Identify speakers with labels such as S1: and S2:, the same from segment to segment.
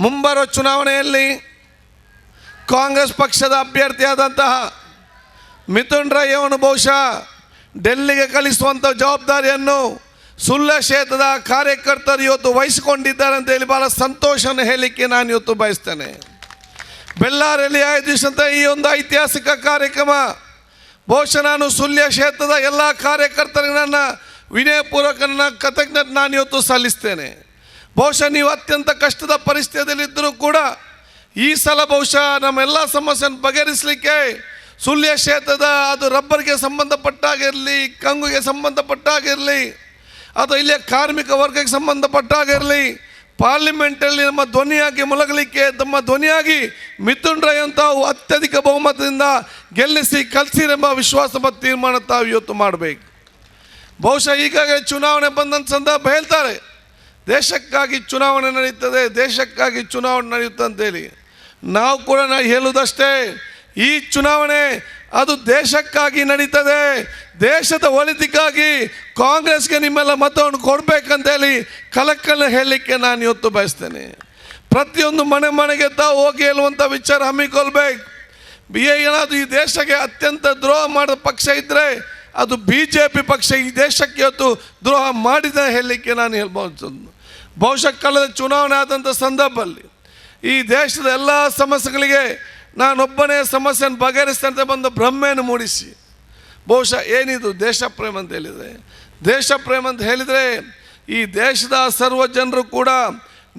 S1: ಮುಂಬರುವ ಚುನಾವಣೆಯಲ್ಲಿ ಕಾಂಗ್ರೆಸ್ ಪಕ್ಷದ ಅಭ್ಯರ್ಥಿಯಾದಂತಹ ಮಿಥುನ್ ರೈ ಅವನು ಬಹುಶಃ ಡೆಲ್ಲಿಗೆ ಕಳಿಸುವಂಥ ಜವಾಬ್ದಾರಿಯನ್ನು ಸುಳ್ಯ ಕ್ಷೇತ್ರದ ಕಾರ್ಯಕರ್ತರು ಇವತ್ತು ವಹಿಸಿಕೊಂಡಿದ್ದಾರೆ ಅಂತೇಳಿ ಭಾಳ ಸಂತೋಷವನ್ನು ಹೇಳಲಿಕ್ಕೆ ನಾನು ಇವತ್ತು ಬಯಸ್ತೇನೆ. ಬೆಳ್ಳಾರಿಯಲ್ಲಿ ಆಯೋಜಿಸಿದಂಥ ಈ ಒಂದು ಐತಿಹಾಸಿಕ ಕಾರ್ಯಕ್ರಮ ಬಹುಶಃ ನಾನು ಸುಳ್ಯ ಕ್ಷೇತ್ರದ ಎಲ್ಲ ಕಾರ್ಯಕರ್ತರಿಗೆ ನನ್ನ ವಿನಯಪೂರ್ವಕ ನನ್ನ ಕೃತಜ್ಞತೆ ನಾನು ಇವತ್ತು ಸಲ್ಲಿಸ್ತೇನೆ. ಬಹುಶಃ ನೀವು ಅತ್ಯಂತ ಕಷ್ಟದ ಪರಿಸ್ಥಿತಿಯಲ್ಲಿದ್ದರೂ ಕೂಡ ಈ ಸಲ ಬಹುಶಃ ನಮ್ಮೆಲ್ಲ ಸಮಸ್ಯೆಯನ್ನು ಬಗೆಹರಿಸಲಿಕ್ಕೆ ಸುಳ್ಯ ಕ್ಷೇತ್ರದ ಅದು ರಬ್ಬರ್ಗೆ ಸಂಬಂಧಪಟ್ಟಾಗಿರಲಿ, ಕಂಗುಗೆ ಸಂಬಂಧಪಟ್ಟಾಗಿರಲಿ, ಅಥವಾ ಇಲ್ಲಿಯ ಕಾರ್ಮಿಕ ವರ್ಗಕ್ಕೆ ಸಂಬಂಧಪಟ್ಟಾಗಿರಲಿ, ಪಾರ್ಲಿಮೆಂಟಲ್ಲಿ ನಮ್ಮ ಧ್ವನಿಯಾಗಿ ಮುಳುಗಲಿಕ್ಕೆ ತಮ್ಮ ಧ್ವನಿಯಾಗಿ ಮಿಥುನ್ ರೈ ಅಂತ ಅತ್ಯಧಿಕ ಬಹುಮತದಿಂದ ಗೆಲ್ಲಿಸಿ ಕಲಿಸಿರೆಂಬ ವಿಶ್ವಾಸ ಮತ್ತು ತೀರ್ಮಾನ ತಾವು ಇವತ್ತು ಮಾಡಬೇಕು. ಬಹುಶಃ ಈಗಾಗಲೇ ಚುನಾವಣೆ ಬಂದಂಥ ಸಂದರ್ಭ ಹೇಳ್ತಾರೆ, ದೇಶಕ್ಕಾಗಿ ಚುನಾವಣೆ ನಡೀತದೆ, ದೇಶಕ್ಕಾಗಿ ಚುನಾವಣೆ ನಡೆಯುತ್ತೆ ಅಂತೇಳಿ. ನಾವು ಕೂಡ ಹೇಳುವುದಷ್ಟೇ, ಈ ಚುನಾವಣೆ ಅದು ದೇಶಕ್ಕಾಗಿ ನಡೀತದೆ. ದೇಶದ ಒಳಿತಿಗಾಗಿ ಕಾಂಗ್ರೆಸ್ಗೆ ನಿಮ್ಮೆಲ್ಲ ಮತವನ್ನು ಕೊಡಬೇಕಂತೇಳಿ ಕಲಕನ್ನು ಹೇಳಲಿಕ್ಕೆ ನಾನು ಇವತ್ತು ಬಯಸ್ತೇನೆ. ಪ್ರತಿಯೊಂದು ಮನೆ ಮನೆಗೆ ತಾವು ಹೋಗಿ ಹೇಳುವಂಥ ವಿಚಾರ ಹಮ್ಮಿಕೊಳ್ಬೇಕು. ಏನಾದರೂ ಈ ದೇಶಕ್ಕೆ ಅತ್ಯಂತ ದ್ರೋಹ ಮಾಡಿದ ಪಕ್ಷ ಇದ್ದರೆ ಅದು BJP ಪಕ್ಷ ಈ ದೇಶಕ್ಕೆ ಇವತ್ತು ದ್ರೋಹ ಮಾಡಿದ ಹೇಳಲಿಕ್ಕೆ ನಾನು ಹೇಳ್ಬೋದು. ಬಹುಶಃ ಕಳೆದ ಚುನಾವಣೆ ಆದಂಥ ಸಂದರ್ಭದಲ್ಲಿ ಈ ದೇಶದ ಎಲ್ಲ ಸಮಸ್ಯೆಗಳಿಗೆ ನಾನೊಬ್ಬನೇ ಸಮಸ್ಯೆಯನ್ನು ಬಗೆಹರಿಸ್ತಂತೆ ಬಂದ ಭ್ರಮೆಯನ್ನು ಮೂಡಿಸಿ, ಬಹುಶಃ ಏನಿದು ದೇಶ ಪ್ರೇಮ ಅಂತ ಹೇಳಿದರೆ, ದೇಶ ಪ್ರೇಮ ಅಂತ ಹೇಳಿದರೆ ಈ ದೇಶದ ಸರ್ವ ಜನರು ಕೂಡ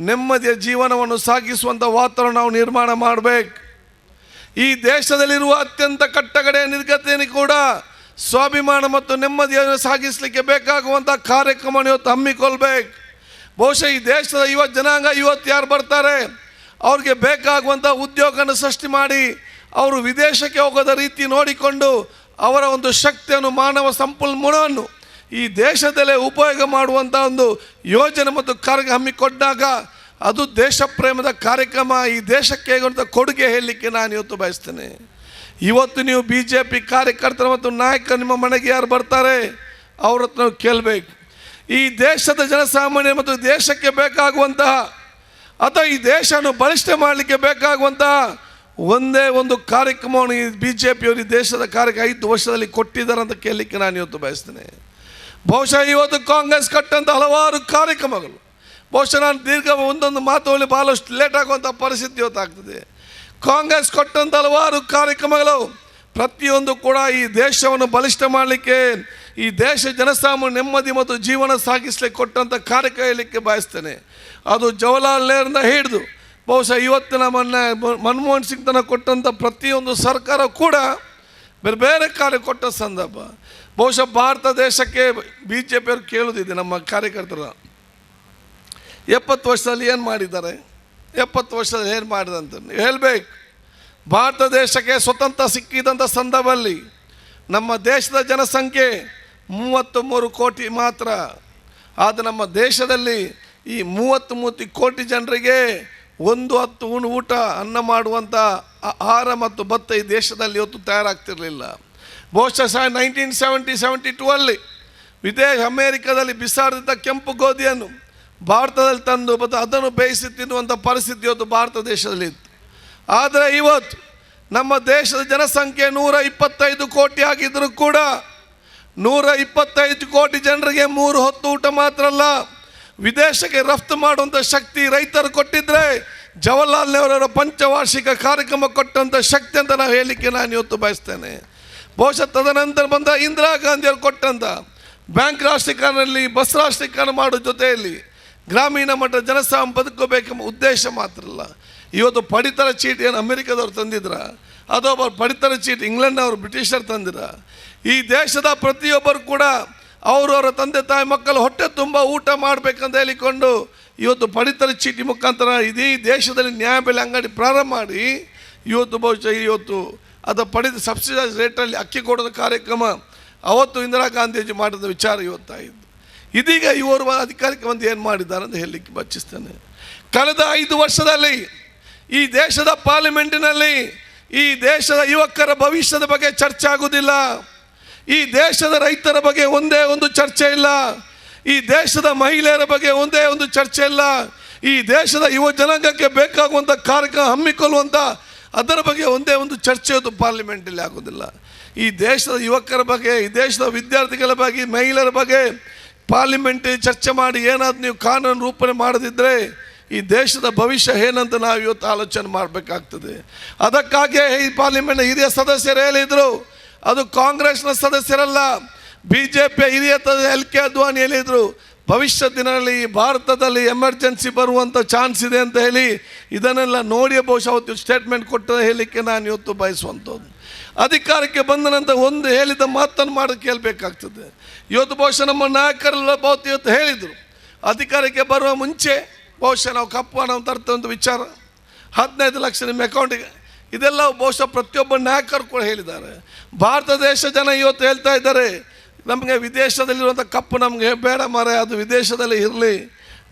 S1: ನೆಮ್ಮದಿಯ ಜೀವನವನ್ನು ಸಾಗಿಸುವಂಥ ವಾತಾವರಣ ನಾವು ನಿರ್ಮಾಣ ಮಾಡಬೇಕು. ಈ ದೇಶದಲ್ಲಿರುವ ಅತ್ಯಂತ ಕಟ್ಟಕಡೆಯ ನಿರ್ಗತಿಯನ್ನು ಕೂಡ ಸ್ವಾಭಿಮಾನ ಮತ್ತು ನೆಮ್ಮದಿಯನ್ನು ಸಾಗಿಸಲಿಕ್ಕೆ ಬೇಕಾಗುವಂಥ ಕಾರ್ಯಕ್ರಮವನ್ನು ಇವತ್ತು ಹಮ್ಮಿಕೊಳ್ಬೇಕು. ಬಹುಶಃ ಈ ದೇಶದ ಯುವ ಜನಾಂಗ ಇವತ್ತು ಯಾರು ಬರ್ತಾರೆ ಅವ್ರಿಗೆ ಬೇಕಾಗುವಂಥ ಉದ್ಯೋಗನ ಸೃಷ್ಟಿ ಮಾಡಿ ಅವರು ವಿದೇಶಕ್ಕೆ ಹೋಗೋದ ರೀತಿ ನೋಡಿಕೊಂಡು ಅವರ ಒಂದು ಶಕ್ತಿಯನ್ನು, ಮಾನವ ಸಂಪನ್ಮೂಲವನ್ನು ಈ ದೇಶದಲ್ಲೇ ಉಪಯೋಗ ಮಾಡುವಂಥ ಒಂದು ಯೋಜನೆ ಮತ್ತು ಕಾರ್ಯಕ್ರಮ ಹಮ್ಮಿಕೊಂಡಾಗ ಅದು ದೇಶ ಪ್ರೇಮದ ಕಾರ್ಯಕ್ರಮ. ಈ ದೇಶಕ್ಕೆ ಹೇಗುವಂಥ ಕೊಡುಗೆ ಹೇಳಲಿಕ್ಕೆ ನಾನು ಇವತ್ತು ಬಯಸ್ತೇನೆ. ಇವತ್ತು ನೀವು BJP ಕಾರ್ಯಕರ್ತರು ಮತ್ತು ನಾಯಕರು ನಿಮ್ಮ ಮನೆಗೆ ಯಾರು ಬರ್ತಾರೆ ಅವ್ರ ಹತ್ರ ನಾವು ಕೇಳಬೇಕು. ಈ ದೇಶದ ಜನಸಾಮಾನ್ಯ ಮತ್ತು ದೇಶಕ್ಕೆ ಬೇಕಾಗುವಂತಹ ಅಥವಾ ಈ ದೇಶವನ್ನು ಬಲಿಷ್ಠ ಮಾಡಲಿಕ್ಕೆ ಬೇಕಾಗುವಂತಹ ಒಂದೇ ಒಂದು ಕಾರ್ಯಕ್ರಮವನ್ನು ಈ BJP ಅವರು ಈ ದೇಶದ ಕಾರ್ಯಕ್ರಮ 5 ವರ್ಷದಲ್ಲಿ ಕೊಟ್ಟಿದ್ದಾರೆ ಅಂತ ಕೇಳಲಿಕ್ಕೆ ನಾನು ಇವತ್ತು ಬಯಸ್ತೇನೆ. ಬಹುಶಃ ಇವತ್ತು ಕಾಂಗ್ರೆಸ್ ಕಟ್ಟಂಥ ಹಲವಾರು ಕಾರ್ಯಕ್ರಮಗಳು, ಬಹುಶಃ ನಾನು ದೀರ್ಘ ಒಂದೊಂದು ಮಾತುಗಳಲ್ಲಿ ಭಾಳಷ್ಟು ಲೇಟ್ ಆಗುವಂಥ ಪರಿಸ್ಥಿತಿ ಇವತ್ತಾಗ್ತದೆ. ಕಾಂಗ್ರೆಸ್ ಕೊಟ್ಟಂಥ ಹಲವಾರು ಕಾರ್ಯಕ್ರಮಗಳು ಪ್ರತಿಯೊಂದು ಕೂಡ ಈ ದೇಶವನ್ನು ಬಲಿಷ್ಠ ಮಾಡಲಿಕ್ಕೆ, ಈ ದೇಶ ಜನಸಾಮಾನ್ಯ ನೆಮ್ಮದಿ ಮತ್ತು ಜೀವನ ಸಾಗಿಸಲಿಕ್ಕೆ ಕೊಟ್ಟಂಥ ಕಾರ್ಯಕ್ರಮ ಹೇಳಲಿಕ್ಕೆ ಬಯಸ್ತೇನೆ. ಅದು ಜವಾಹರ್ಲಾಲ್ ನೆಹರೂರಿಂದ ಹಿಡಿದು ಬಹುಶಃ ಇವತ್ತಿನ ಮನಮೋಹನ್ ಸಿಂಗ್ ತನಕ ಕೊಟ್ಟಂಥ ಪ್ರತಿಯೊಂದು ಸರ್ಕಾರ ಕೂಡ ಬೇರೆ ಬೇರೆ ಕಾರ್ಯ ಕೊಟ್ಟ ಸಂದರ್ಭ. ಬಹುಶಃ ಭಾರತ ದೇಶಕ್ಕೆ BJP ಅವರು ಕೇಳೋದಿದೆ, ನಮ್ಮ ಕಾರ್ಯಕರ್ತರು 70 ವರ್ಷದಲ್ಲಿ ಏನು ಮಾಡಿದ್ದಾರೆ, 70 ವರ್ಷದಲ್ಲಿ ಏನು ಮಾಡಿದಂತ ನೀವು ಹೇಳಬೇಕು. ಭಾರತ ದೇಶಕ್ಕೆ ಸ್ವತಂತ್ರ ಸಿಕ್ಕಿದಂಥ ಸಂದರ್ಭದಲ್ಲಿ ನಮ್ಮ ದೇಶದ ಜನಸಂಖ್ಯೆ 33 ಕೋಟಿ ಮಾತ್ರ. ಆದರೆ ನಮ್ಮ ದೇಶದಲ್ಲಿ ಈ 33 ಕೋಟಿ ಜನರಿಗೆ 10 ಉಣು ಊಟ ಅನ್ನ ಮಾಡುವಂಥ ಆಹಾರ ಮತ್ತು ಭತ್ತ ಈ ದೇಶದಲ್ಲಿ ಇವತ್ತು ತಯಾರಾಗ್ತಿರಲಿಲ್ಲ. ಬಹುಶಃ 1972 ಅಮೇರಿಕಾದಲ್ಲಿ ಬಿಸಾಡಿದಂಥ ಕೆಂಪು ಗೋಧಿಯನ್ನು ಭಾರತದಲ್ಲಿ ತಂದು ಮತ್ತು ಅದನ್ನು ಬೇಯಿಸಿ ತಿನ್ನುವಂಥ ಪರಿಸ್ಥಿತಿ ಇವತ್ತು ಭಾರತ ದೇಶದಲ್ಲಿತ್ತು. ಆದರೆ ಇವತ್ತು ನಮ್ಮ ದೇಶದ ಜನಸಂಖ್ಯೆ 125 ಕೋಟಿ ಆಗಿದ್ದರೂ ಕೂಡ 125 ಕೋಟಿ ಜನರಿಗೆ 3 ಹೊತ್ತು ಊಟ ಮಾತ್ರ ಅಲ್ಲ, ವಿದೇಶಕ್ಕೆ ರಫ್ತು ಮಾಡುವಂಥ ಶಕ್ತಿ ರೈತರು ಕೊಟ್ಟಿದ್ದರೆ ಜವಾಹರ್ಲಾಲ್ ನೆಹರೂರ ಪಂಚವಾರ್ಷಿಕ ಕಾರ್ಯಕ್ರಮ ಕೊಟ್ಟಂಥ ಶಕ್ತಿ ಅಂತ ನಾವು ಹೇಳಲಿಕ್ಕೆ ನಾನು ಇವತ್ತು ಬಯಸ್ತೇನೆ. ಬಹುಶಃ ತದನಂತರ ಬಂದ ಇಂದಿರಾ ಗಾಂಧಿಯವರು ಕೊಟ್ಟಂಥ ಬ್ಯಾಂಕ್ ರಾಷ್ಟ್ರೀಕರಣದಲ್ಲಿ ಬಸ್ ರಾಷ್ಟ್ರೀಕರಣ ಮಾಡೋ ಜೊತೆಯಲ್ಲಿ ಗ್ರಾಮೀಣ ಮಟ್ಟದ ಜನಸಾಮಾನ್ಯ ಬದುಕಬೇಕೆಂಬ ಉದ್ದೇಶ ಮಾತ್ರ ಅಲ್ಲ, ಇವತ್ತು ಪಡಿತರ ಚೀಟಿಯನ್ನು ಅಮೆರಿಕದವ್ರು ತಂದಿದ್ರ, ಅಥವಾ ಪಡಿತರ ಚೀಟಿ ಇಂಗ್ಲೆಂಡ್ನವರು ಬ್ರಿಟಿಷರು ತಂದಿರ. ಈ ದೇಶದ ಪ್ರತಿಯೊಬ್ಬರು ಕೂಡ ಅವರವರ ತಂದೆ ತಾಯಿ ಮಕ್ಕಳು ಹೊಟ್ಟೆ ತುಂಬ ಊಟ ಮಾಡಬೇಕಂತ ಹೇಳಿಕೊಂಡು ಇವತ್ತು ಪಡಿತರ ಚೀಟಿ ಮುಖಾಂತರ ಇಡೀ ದೇಶದಲ್ಲಿ ನ್ಯಾಯಬೆಲೆ ಅಂಗಡಿ ಪ್ರಾರಂಭ ಮಾಡಿ ಇವತ್ತು ಬಹುಶಃ ಇವತ್ತು ಅದು ಪಡೆದ ಸಬ್ಸಿಡೈಸ್ ರೇಟಲ್ಲಿ ಅಕ್ಕಿ ಕೊಡೋದ ಕಾರ್ಯಕ್ರಮ ಅವತ್ತು ಇಂದಿರಾ ಗಾಂಧೀಜಿ ಮಾಡಿದ ವಿಚಾರ ಇವತ್ತಾಯಿತು. ಇದೀಗ ಇವರು ಅಧಿಕಾರಕ್ಕೆ ಬಂದು ಏನು ಮಾಡಿದ್ದಾರೆ ಅಂತ ಹೇಳಲಿಕ್ಕೆ ಬಚ್ಚಿಸ್ತೇನೆ. ಕಳೆದ 5 ವರ್ಷದಲ್ಲಿ ಈ ದೇಶದ ಪಾರ್ಲಿಮೆಂಟಿನಲ್ಲಿ ಈ ದೇಶದ ಯುವಕರ ಭವಿಷ್ಯದ ಬಗ್ಗೆ ಚರ್ಚೆ ಆಗುವುದಿಲ್ಲ, ಈ ದೇಶದ ರೈತರ ಬಗ್ಗೆ ಒಂದೇ ಒಂದು ಚರ್ಚೆ ಇಲ್ಲ, ಈ ದೇಶದ ಮಹಿಳೆಯರ ಬಗ್ಗೆ ಒಂದೇ ಒಂದು ಚರ್ಚೆ ಇಲ್ಲ, ಈ ದೇಶದ ಯುವ ಜನಾಂಗಕ್ಕೆ ಬೇಕಾಗುವಂಥ ಕಾರ್ಯಕ್ರಮ ಹಮ್ಮಿಕೊಳ್ಳುವಂಥ ಅದರ ಬಗ್ಗೆ ಒಂದೇ ಒಂದು ಚರ್ಚೆ ಇವತ್ತು ಪಾರ್ಲಿಮೆಂಟಲ್ಲಿ ಆಗೋದಿಲ್ಲ. ಈ ದೇಶದ ಯುವಕರ ಬಗ್ಗೆ, ಈ ದೇಶದ ವಿದ್ಯಾರ್ಥಿಗಳ ಬಗ್ಗೆ, ಮಹಿಳೆಯರ ಬಗ್ಗೆ ಪಾರ್ಲಿಮೆಂಟಲ್ಲಿ ಚರ್ಚೆ ಮಾಡಿ ಏನಾದರೂ ನೀವು ಕಾನೂನು ರೂಪಣೆ ಮಾಡದಿದ್ದರೆ ಈ ದೇಶದ ಭವಿಷ್ಯ ಏನಂತ ನಾವು ಇವತ್ತು ಆಲೋಚನೆ ಮಾಡಬೇಕಾಗ್ತದೆ. ಅದಕ್ಕಾಗಿಯೇ ಈ ಪಾರ್ಲಿಮೆಂಟ್ನ ಹಿರಿಯ ಸದಸ್ಯರು ಹೇಳಿದರು, ಅದು ಕಾಂಗ್ರೆಸ್ನ ಸದಸ್ಯರಲ್ಲ, BJP ಹಿರಿಯ LK ಅದ್ವಾನಿ ಹೇಳಿದರು, ಭವಿಷ್ಯ ದಿನಗಳಲ್ಲಿ ಭಾರತದಲ್ಲಿ ಎಮರ್ಜೆನ್ಸಿ ಬರುವಂಥ ಚಾನ್ಸ್ ಇದೆ ಅಂತ ಹೇಳಿ ಇದನ್ನೆಲ್ಲ ನೋಡಿ ಬಹುಶಃ ಅವತ್ತು ಸ್ಟೇಟ್ಮೆಂಟ್ ಕೊಟ್ಟ ಹೇಳಲಿಕ್ಕೆ ನಾನು ಇವತ್ತು ಬಯಸುವಂಥದ್ದು. ಅಧಿಕಾರಕ್ಕೆ ಬಂದ ನಂತರ ಒಂದು ಹೇಳಿದ ಮಾತನ್ನು ಮಾಡೋದು ಕೇಳಬೇಕಾಗ್ತದೆ. ಇವತ್ತು ಬಹುಶಃ ನಮ್ಮ ನಾಯಕರೆಲ್ಲ ಬಹುತ್ ಇವತ್ತು ಹೇಳಿದರು, ಅಧಿಕಾರಕ್ಕೆ ಬರುವ ಮುಂಚೆ ಬಹುಶಃ ನಾವು ಕಪ್ಪು ಹಣ ತರ್ತಂಥ ವಿಚಾರ 15 ಲಕ್ಷ ನಿಮ್ಮ ಅಕೌಂಟಿಗೆ, ಇದೆಲ್ಲ ಬಹುಶಃ ಪ್ರತಿಯೊಬ್ಬ ನಾಯಕರು ಕೂಡ ಹೇಳಿದ್ದಾರೆ. ಭಾರತ ದೇಶ ಜನ ಇವತ್ತು ಹೇಳ್ತಾ ಇದ್ದಾರೆ, ನಮಗೆ ವಿದೇಶದಲ್ಲಿರುವಂಥ ಕಪ್ಪು ನಮಗೆ ಬೇಡ ಮಾರೆ, ಅದು ವಿದೇಶದಲ್ಲಿ ಇರಲಿ,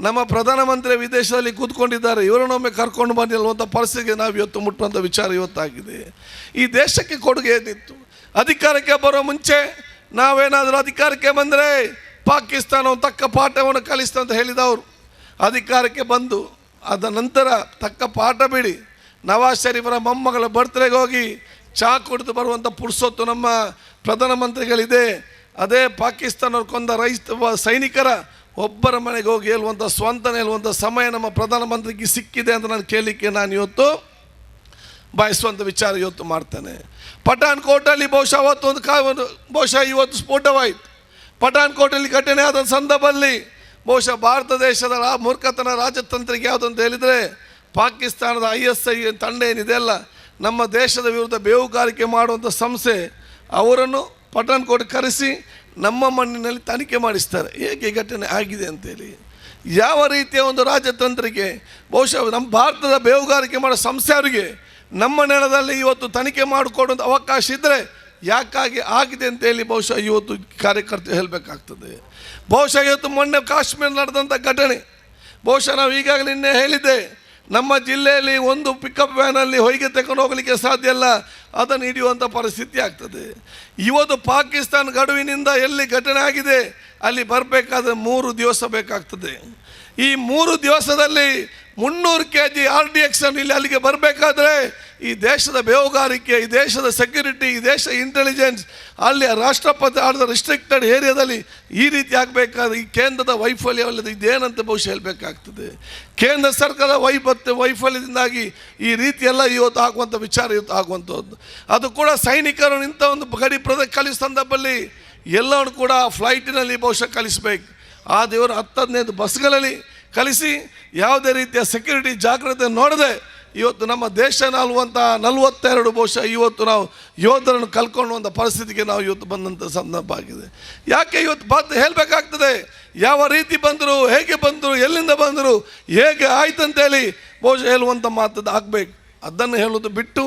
S1: ನಮ್ಮ ಪ್ರಧಾನಮಂತ್ರಿ ವಿದೇಶದಲ್ಲಿ ಕೂತ್ಕೊಂಡಿದ್ದಾರೆ, ಇವರನ್ನೊಮ್ಮೆ ಕರ್ಕೊಂಡು ಬನ್ನಿ ಅನ್ನುವಂಥ ಪರಿಸ್ಥಿತಿಗೆ ನಾವು ಇವತ್ತು ಮುಟ್ಟುವಂಥ ವಿಚಾರ ಇವತ್ತಾಗಿದೆ. ಈ ದೇಶಕ್ಕೆ ಕೊಡುಗೆ ಏನಿತ್ತು? ಅಧಿಕಾರಕ್ಕೆ ಬರೋ ಮುಂಚೆ ನಾವೇನಾದರೂ ಅಧಿಕಾರಕ್ಕೆ ಬಂದರೆ ಪಾಕಿಸ್ತಾನ ತಕ್ಕ ಪಾಠವನ್ನು ಕಲಿಸ್ತಾ ಅಂತ ಹೇಳಿದವರು, ಅಧಿಕಾರಕ್ಕೆ ಬಂದು ಅದ ನಂತರ ತಕ್ಕ ಪಾಠ ಬಿಡಿ ನವಾಜ್ ಶರೀಫರ ಮೊಮ್ಮಗಳ ಬರ್ತ್ಡೇಗೆ ಹೋಗಿ ಚಹಾ ಕುಡಿದು ಬರುವಂಥ ಪುರ್ಸೊತ್ತು ನಮ್ಮ ಪ್ರಧಾನಮಂತ್ರಿಗಳಿದೆ. ಅದೇ ಪಾಕಿಸ್ತಾನವ್ರು ಕೊಂದ ಸೈನಿಕರ ಒಬ್ಬರ ಮನೆಗೆ ಹೋಗಿ ಹೇಳುವಂಥ ಸ್ವಂತನೇ ಹೇಳುವಂಥ ಸಮಯ ನಮ್ಮ ಪ್ರಧಾನಮಂತ್ರಿಗೆ ಸಿಕ್ಕಿದೆ ಅಂತ ನಾನು ಕೇಳಲಿಕ್ಕೆ ನಾನು ಇವತ್ತು ಬಯಸುವಂಥ ವಿಚಾರ ಇವತ್ತು ಮಾಡ್ತೇನೆ. ಪಠಾನ್ಕೋಟಲ್ಲಿ ಬಹುಶಃ ಅವತ್ತು ಬಹುಶಃ ಇವತ್ತು ಸ್ಫೋಟವಾಯಿತು. ಪಠಾನ್ಕೋಟಲ್ಲಿ ಘಟನೆ ಆದ ಸಂದರ್ಭದಲ್ಲಿ ಬಹುಶಃ ಭಾರತ ದೇಶದ ಮೂರ್ಖತನ ರಾಜತಂತ್ರಿಗೆ ಯಾವುದಂತ ಹೇಳಿದರೆ, ಪಾಕಿಸ್ತಾನದ ISI ತಂಡ ಏನಿದೆ ಅಲ್ಲ, ನಮ್ಮ ದೇಶದ ವಿರುದ್ಧ ಬೇಹುಗಾರಿಕೆ ಮಾಡುವಂಥ ಸಂಸ್ಥೆ, ಅವರನ್ನು ಪಠಾನ್ಕೋಟ್ ಕರೆಸಿ ನಮ್ಮ ಮಣ್ಣಿನಲ್ಲಿ ತನಿಖೆ ಮಾಡಿಸ್ತಾರೆ, ಹೇಗೆ ಘಟನೆ ಆಗಿದೆ ಅಂತೇಳಿ. ಯಾವ ರೀತಿಯ ಒಂದು ರಾಜತಂತ್ರಿಗೆ ಬಹುಶಃ ನಮ್ಮ ಭಾರತದ ಬೇಹುಗಾರಿಕೆ ಮಾಡೋ ಸಂಸ್ಥೆಯವರಿಗೆ ನಮ್ಮ ನೆಲದಲ್ಲಿ ಇವತ್ತು ತನಿಖೆ ಮಾಡಿಕೊಡುವಂಥ ಅವಕಾಶ ಇದ್ದರೆ ಯಾಕಾಗಿ ಆಗಿದೆ ಅಂತೇಳಿ ಬಹುಶಃ ಇವತ್ತು ಕಾರ್ಯಕರ್ತರು ಹೇಳಬೇಕಾಗ್ತದೆ. ಬಹುಶಃ ಇವತ್ತು ಮೊನ್ನೆ ಕಾಶ್ಮೀರ ನಡೆದಂಥ ಘಟನೆ, ಬಹುಶಃ ನಾವು ಈಗಾಗಲೇ ನಿನ್ನೆ ಹೇಳಿದ್ದೆ, ನಮ್ಮ ಜಿಲ್ಲೆಯಲ್ಲಿ ಒಂದು ಪಿಕಪ್ ವ್ಯಾನಲ್ಲಿ ಹೊಯ್ಗೆ ತಗೊಂಡು ಹೋಗಲಿಕ್ಕೆ ಸಾಧ್ಯ ಇಲ್ಲ, ಅದನ್ನು ಹಿಡಿಯುವಂಥ ಪರಿಸ್ಥಿತಿ ಆಗ್ತದೆ. ಇವತ್ತು ಪಾಕಿಸ್ತಾನ ಗಡುವಿನಿಂದ ಎಲ್ಲಿ ಘಟನೆ ಆಗಿದೆ ಅಲ್ಲಿ ಬರಬೇಕಾದ್ರೆ 3 ದಿವಸ ಬೇಕಾಗ್ತದೆ. ಈ 3 ದಿವಸದಲ್ಲಿ 300 kg RDX ಇಲ್ಲಿ ಅಲ್ಲಿಗೆ ಬರಬೇಕಾದ್ರೆ ಈ ದೇಶದ ಬೇಹುಗಾರಿಕೆ, ಈ ದೇಶದ ಸೆಕ್ಯೂರಿಟಿ, ಈ ದೇಶ ಇಂಟೆಲಿಜೆನ್ಸ್, ಅಲ್ಲಿ ರಾಷ್ಟ್ರಪತಿ ಆಡಿದ ರಿಸ್ಟ್ರಿಕ್ಟೆಡ್ ಏರಿಯಾದಲ್ಲಿ ಈ ರೀತಿ ಆಗಬೇಕಾದ್ರೆ ಈ ಕೇಂದ್ರದ ವೈಫಲ್ಯವಲ್ಲದೆ ಇದೇನಂತ ಬಹುಶಃ ಹೇಳಬೇಕಾಗ್ತದೆ. ಕೇಂದ್ರ ಸರ್ಕಾರದ ವೈಫಲ್ಯದಿಂದಾಗಿ ಈ ರೀತಿಯೆಲ್ಲ ಇವತ್ತು ಆಗುವಂಥ ವಿಚಾರ ಇವತ್ತು ಆಗುವಂಥದ್ದು. ಅದು ಕೂಡ ಸೈನಿಕರು ನಿಂತ ಒಂದು ಗಡಿ ಪ್ರದೇಶ ಕಲಿಸೋ ಸಂದರ್ಭದಲ್ಲಿ ಎಲ್ಲವನ್ನು ಕೂಡ ಫ್ಲೈಟಿನಲ್ಲಿ ಬಹುಶಃ ಕಲಿಸಬೇಕು. ಆ ದೇವರು 10-15 ಬಸ್ಗಳಲ್ಲಿ ಕಲಿಸಿ ಯಾವುದೇ ರೀತಿಯ ಸೆಕ್ಯೂರಿಟಿ ಜಾಗ್ರತೆ ನೋಡದೆ ಇವತ್ತು ನಮ್ಮ ದೇಶ ಆಳುವಂಥ 42 ಬಹುಶಃ ಇವತ್ತು ನಾವು ಯೋಧರನ್ನು ಕಲ್ಕೊಳ್ಳುವಂಥ ಪರಿಸ್ಥಿತಿಗೆ ನಾವು ಇವತ್ತು ಬಂದಂಥ ಸಂದರ್ಭ ಆಗಿದೆ. ಯಾಕೆ ಇವತ್ತು ಹೇಳಬೇಕಾಗ್ತದೆ, ಯಾವ ರೀತಿ ಬಂದರು, ಹೇಗೆ ಬಂದರು, ಎಲ್ಲಿಂದ ಬಂದರು, ಹೇಗೆ ಆಯ್ತಂತೇಳಿ ಬಹುಶಃ ಹೇಳುವಂಥ ಮಾತದ್ದು ಆಗಬೇಕು. ಅದನ್ನು ಹೇಳೋದು ಬಿಟ್ಟು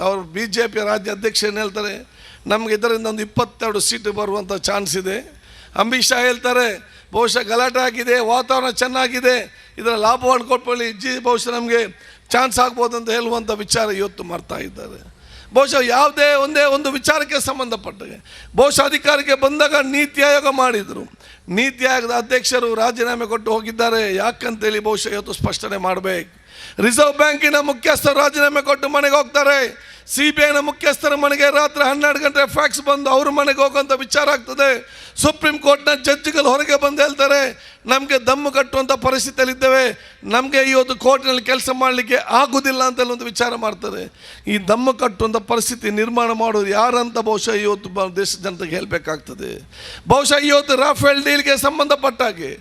S1: ಅವರು BJP ರಾಜ್ಯ ಅಧ್ಯಕ್ಷ ಏನು ಹೇಳ್ತಾರೆ, ನಮಗೆ ಇದರಿಂದ ಒಂದು 22 ಸೀಟು ಬರುವಂಥ ಚಾನ್ಸ್ ಇದೆ. ಅಮಿತ್ ಶಾ ಹೇಳ್ತಾರೆ ಬಹುಶಃ ಗಲಾಟೆ ಆಗಿದೆ, ವಾತಾವರಣ ಚೆನ್ನಾಗಿದೆ, ಇದರ ಲಾಭವನ್ನು ಕೊಟ್ಕೊಳ್ಳಿ, ಬಹುಶಃ ನಮಗೆ ಚಾನ್ಸ್ ಆಗ್ಬೋದು ಅಂತ ಹೇಳುವಂಥ ವಿಚಾರ ಇವತ್ತು ಮಾಡ್ತಾ ಇದ್ದಾರೆ. ಬಹುಶಃ ಯಾವುದೇ ಒಂದೇ ಒಂದು ವಿಚಾರಕ್ಕೆ ಸಂಬಂಧಪಟ್ಟಾಗೆ ಬಹುಶಃ ಅಧಿಕಾರಕ್ಕೆ ಬಂದಾಗ ನೀತಿ ಆಯೋಗ ಮಾಡಿದರು. ನೀತಿ ಆಯೋಗದ ಅಧ್ಯಕ್ಷರು ರಾಜೀನಾಮೆ ಕೊಟ್ಟು ಹೋಗಿದ್ದಾರೆ. ಯಾಕಂತೇಳಿ ಬಹುಶಃ ಇವತ್ತು ಸ್ಪಷ್ಟನೆ ಮಾಡಬೇಕು. ರಿಸರ್ವ್ ಬ್ಯಾಂಕಿನ ಮುಖ್ಯಸ್ಥರು ರಾಜೀನಾಮೆ ಕೊಟ್ಟು ಮನೆಗೆ ಹೋಗ್ತಾರೆ. CBIನ ಮುಖ್ಯಸ್ಥರ ಮನೆಗೆ ರಾತ್ರಿ 12 ಗಂಟೆ ಫ್ಯಾಕ್ಸ್ ಬಂದು ಅವ್ರ ಮನೆಗೆ ಹೋಗುವಂಥ ವಿಚಾರ ಆಗ್ತದೆ. ಸುಪ್ರೀಂ ಕೋರ್ಟ್ನ ಜಡ್ಜ್ಗಳು ಹೊರಗೆ ಬಂದು ಹೇಳ್ತಾರೆ, ನಮಗೆ ದಮ್ಮು ಕಟ್ಟುವಂಥ ಪರಿಸ್ಥಿತಿಯಲ್ಲಿದ್ದೇವೆ, ನಮಗೆ ಇವತ್ತು ಕೋರ್ಟ್ನಲ್ಲಿ ಕೆಲಸ ಮಾಡಲಿಕ್ಕೆ ಆಗೋದಿಲ್ಲ ಅಂತೆಲ್ಲ ಒಂದು ವಿಚಾರ ಮಾಡ್ತಾರೆ. ಈ ದಮ್ಮು ಕಟ್ಟುವಂಥ ಪರಿಸ್ಥಿತಿ ನಿರ್ಮಾಣ ಮಾಡೋದು ಯಾರಂತ ಬಹುಶಃ ಇವತ್ತು ದೇಶದ ಜನತೆಗೆ ಹೇಳಬೇಕಾಗ್ತದೆ. ಬಹುಶಃ ಇವತ್ತು ರಾಫೇಲ್ ಡೀಲ್ಗೆ ಸಂಬಂಧಪಟ್ಟಾಗೆ